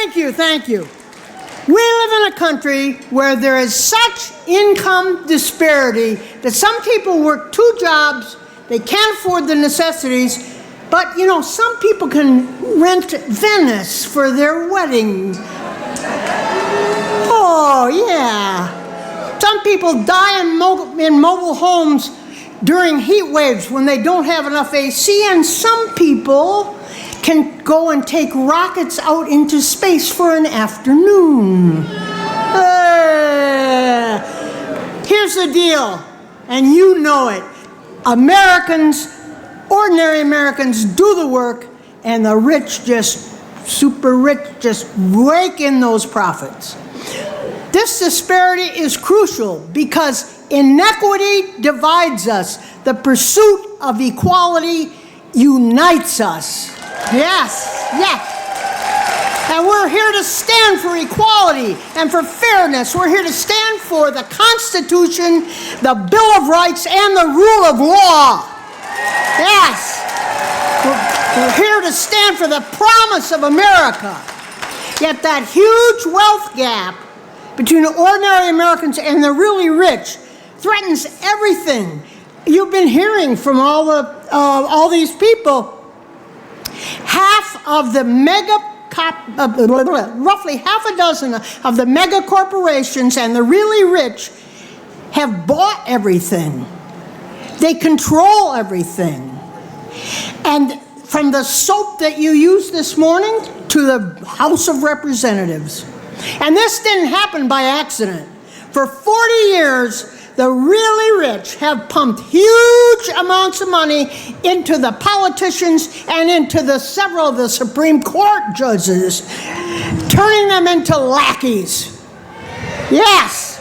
Thank you, thank you. We live in a country where there is such income disparity that some people work 2 jobs, they can't afford the necessities, but you know, some people can rent Venice for their wedding. Oh, yeah. Some people die in mobile homes during heat waves when they don't have enough AC, and some people can go and take rockets out into space for an afternoon. Here's the deal, and you know it. Americans, ordinary Americans, do the work, and the rich, just super rich, just rake in those profits. This disparity is crucial because inequity divides us. The pursuit of equality unites us. Yes, yes. And we're here to stand for equality and for fairness. We're here to stand for the Constitution, the Bill of Rights, and the rule of law. Yes. We're here to stand for the promise of America. Yet that huge wealth gap between ordinary Americans and the really rich threatens everything. You've been hearing from all these people. Half of the roughly half a dozen of the mega corporations and the really rich have bought everything. They control everything. And from the soap that you used this morning to the House of Representatives. And this didn't happen by accident. For 40 years, the really rich have pumped huge amounts of money into the politicians and into several of the Supreme Court judges, turning them into lackeys. Yes.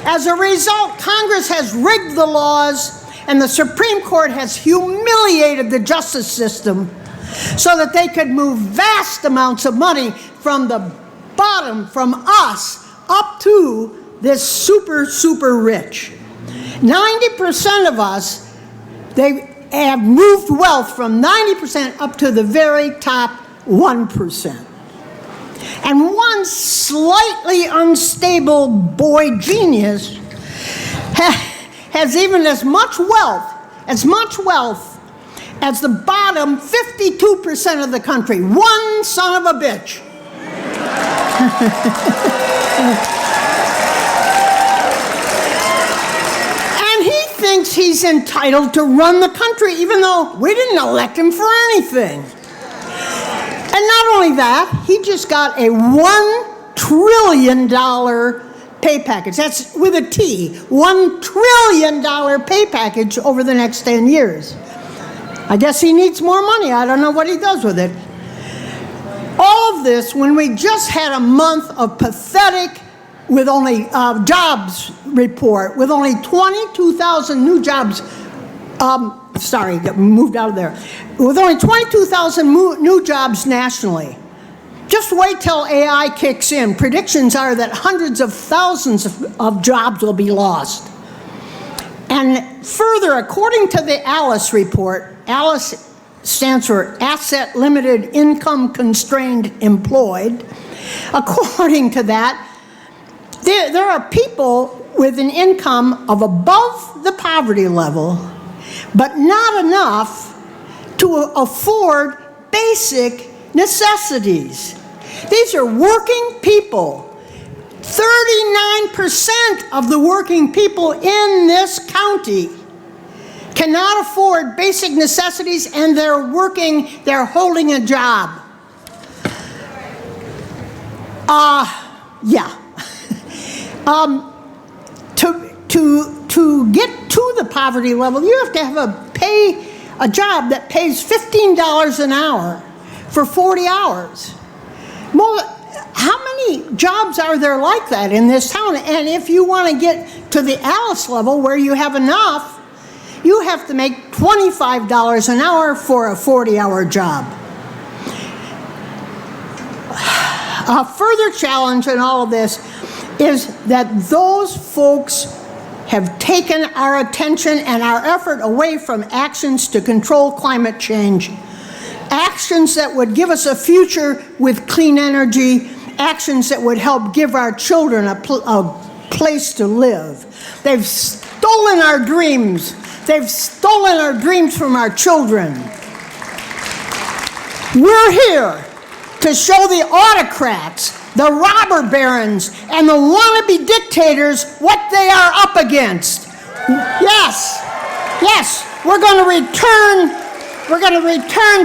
As a result, Congress has rigged the laws, and the Supreme Court has humiliated the justice system so that they could move vast amounts of money from the bottom, from us, up to this super, super rich. 90% of us, they have moved wealth from 90% up to the very top 1%. And one slightly unstable boy genius has even as much wealth as the bottom 52% of the country. One son of a bitch. Thinks he's entitled to run the country, even though we didn't elect him for anything. And not only that, he just got a $1 trillion pay package. That's with a T. $1 trillion pay package over the next 10 years. I guess he needs more money. I don't know what he does with it. All of this when we just had a month of pathetic with only jobs report, with only 22,000 new jobs, moved out of there, with only 22,000 new jobs nationally. Just wait till AI kicks in. Predictions are that hundreds of thousands of jobs will be lost. And further, according to the ALICE report, ALICE stands for Asset Limited Income Constrained Employed. According to that, there are people with an income of above the poverty level, but not enough to afford basic necessities. These are working people. 39% of the working people in this county cannot afford basic necessities, and they're holding a job. Yeah. To get to the poverty level, you have to have a job that pays $15 an hour for 40 hours. Well, how many jobs are there like that in this town? And if you want to get to the Alice level where you have enough, you have to make $25 an hour for a 40-hour job. A further challenge in all of this is that those folks have taken our attention and our effort away from actions to control climate change. Actions that would give us a future with clean energy actions that would help give our children a place to live. They've stolen our dreams. They've stolen our dreams from our children. We're here to show the autocrats, the robber barons, and the wannabe dictators what they are up against. Yes, we're going to return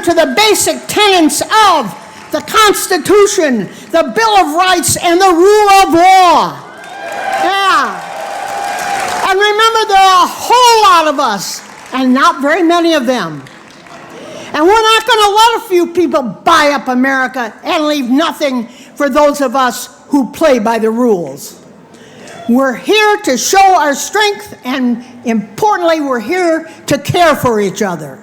to the basic tenets of the Constitution, the Bill of Rights, and the rule of law. Yeah. And remember, there are a whole lot of us, and not very many of them. And we're not going to let a few people buy up America and leave nothing for those of us who play by the rules. We're here to show our strength, and importantly, we're here to care for each other.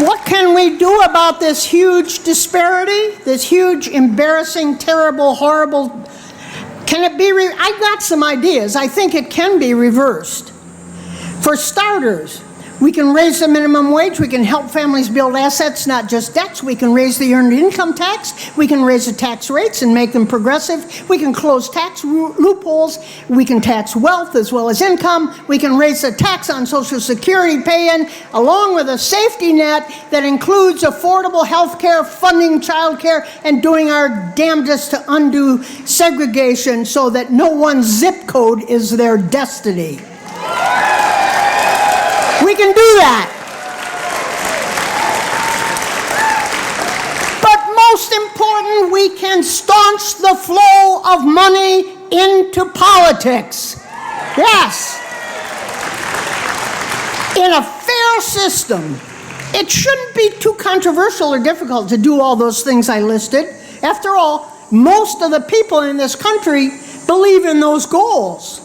What can we do about this huge disparity, this huge, embarrassing, terrible, horrible? Can it be? I've got some ideas. I think it can be reversed. For starters, we can raise the minimum wage. We can help families build assets, not just debts. We can raise the earned income tax. We can raise the tax rates and make them progressive. We can close tax loopholes. We can tax wealth as well as income. We can raise the tax on Social Security pay-in, along with a safety net that includes affordable health care, funding child care, and doing our damnedest to undo segregation so that no one zip code is their destiny. We can do that. But most important, we can staunch the flow of money into politics. Yes. In a fair system, it shouldn't be too controversial or difficult to do all those things I listed. After all, most of the people in this country believe in those goals.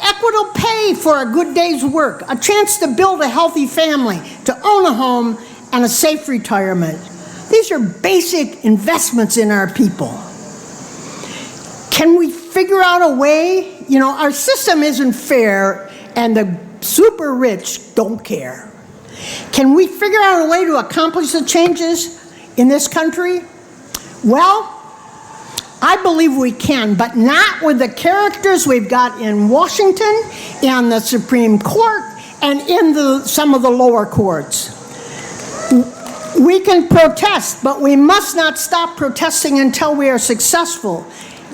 Equitable pay for a good day's work, a chance to build a healthy family, to own a home, and a safe retirement. These are basic investments in our people. Can we figure out a way? Our system isn't fair, and the super rich don't care. Can we figure out a way to accomplish the changes in this country? Well, I believe we can, but not with the characters we've got in Washington, in the Supreme Court, and in some of the lower courts. We can protest, but we must not stop protesting until we are successful.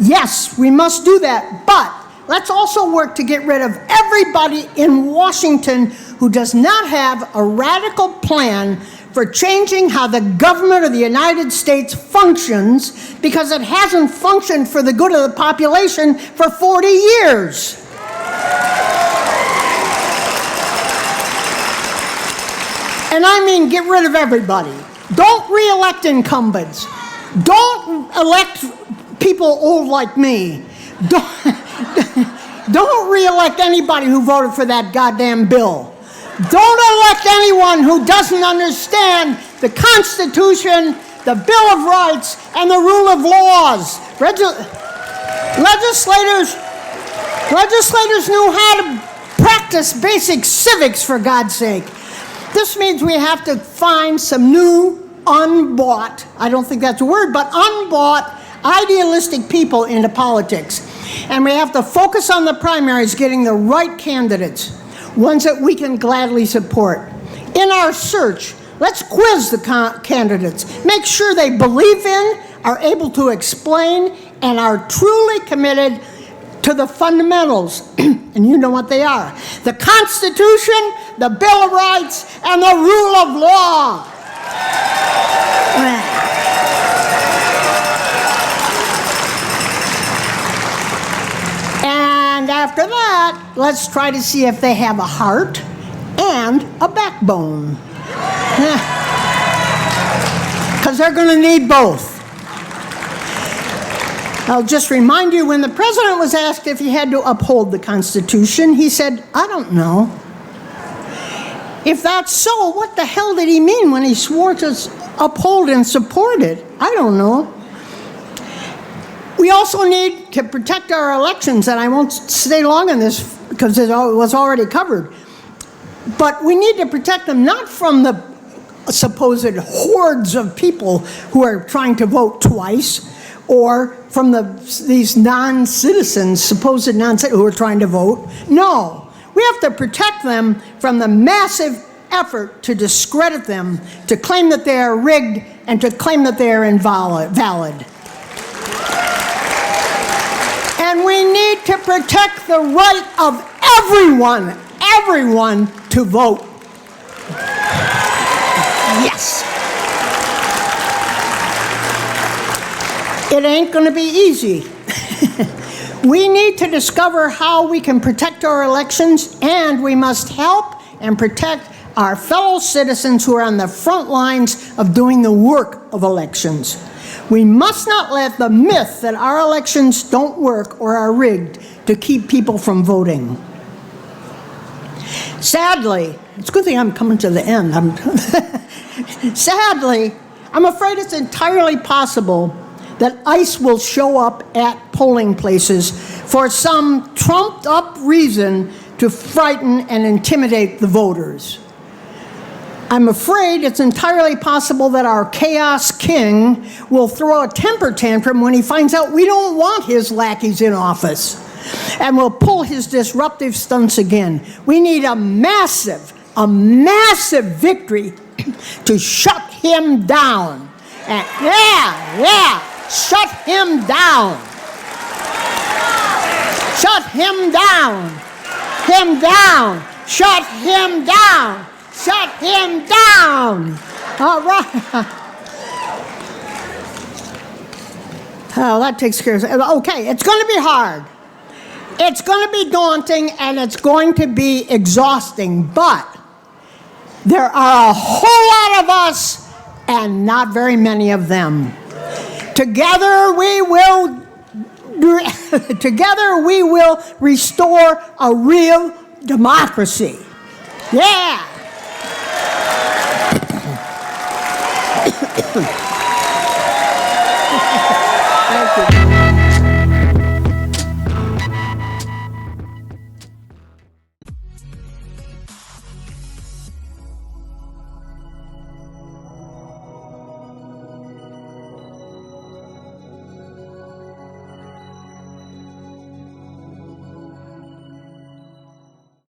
Yes, we must do that, but let's also work to get rid of everybody in Washington who does not have a radical plan for changing how the government of the United States functions, because it hasn't functioned for the good of the population for 40 years. And I mean get rid of everybody. Don't re-elect incumbents. Don't elect people old like me. Don't re-elect anybody who voted for that goddamn bill. Don't elect anyone who doesn't understand the Constitution, the Bill of Rights, and the rule of laws. Legislators knew how to practice basic civics, for God's sake. This means we have to find some new, unbought, I don't think that's a word, but unbought, idealistic people into politics. And we have to focus on the primaries, getting the right candidates, ones that we can gladly support. In our search, let's quiz the candidates. Make sure they believe in, are able to explain, and are truly committed to the fundamentals. And you know what they are. The Constitution, the Bill of Rights, and the rule of law. And after that, let's try to see if they have a heart and a backbone. Because they're going to need both. I'll just remind you, when the president was asked if he had to uphold the Constitution, he said, I don't know. If that's so, what the hell did he mean when he swore to uphold and support it? I don't know. We also need to protect our elections, and I won't stay long on this because it was already covered. But we need to protect them not from the supposed hordes of people who are trying to vote twice, or from these non-citizens, supposed non-citizens who are trying to vote. No, we have to protect them from the massive effort to discredit them, to claim that they are rigged, and to claim that they are invalid. And we need to protect the right of everyone to vote. Yes. It ain't going to be easy. We need to discover how we can protect our elections, and we must help and protect our fellow citizens who are on the front lines of doing the work of elections. We must not let the myth that our elections don't work or are rigged to keep people from voting. Sadly, it's a good thing I'm coming to the end. Sadly, I'm afraid it's entirely possible that ICE will show up at polling places for some trumped-up reason to frighten and intimidate the voters. I'm afraid it's entirely possible that our chaos king will throw a temper tantrum when he finds out we don't want his lackeys in office, and will pull his disruptive stunts again. We need a massive victory to shut him down. And shut him down. Shut him down. Him down. Shut him down. Shut him down. All right. Oh, that takes care of it. Okay, it's going to be hard. It's going to be daunting, and it's going to be exhausting, but there are a whole lot of us and not very many of them. Together we will restore a real democracy. Yeah. Thank you.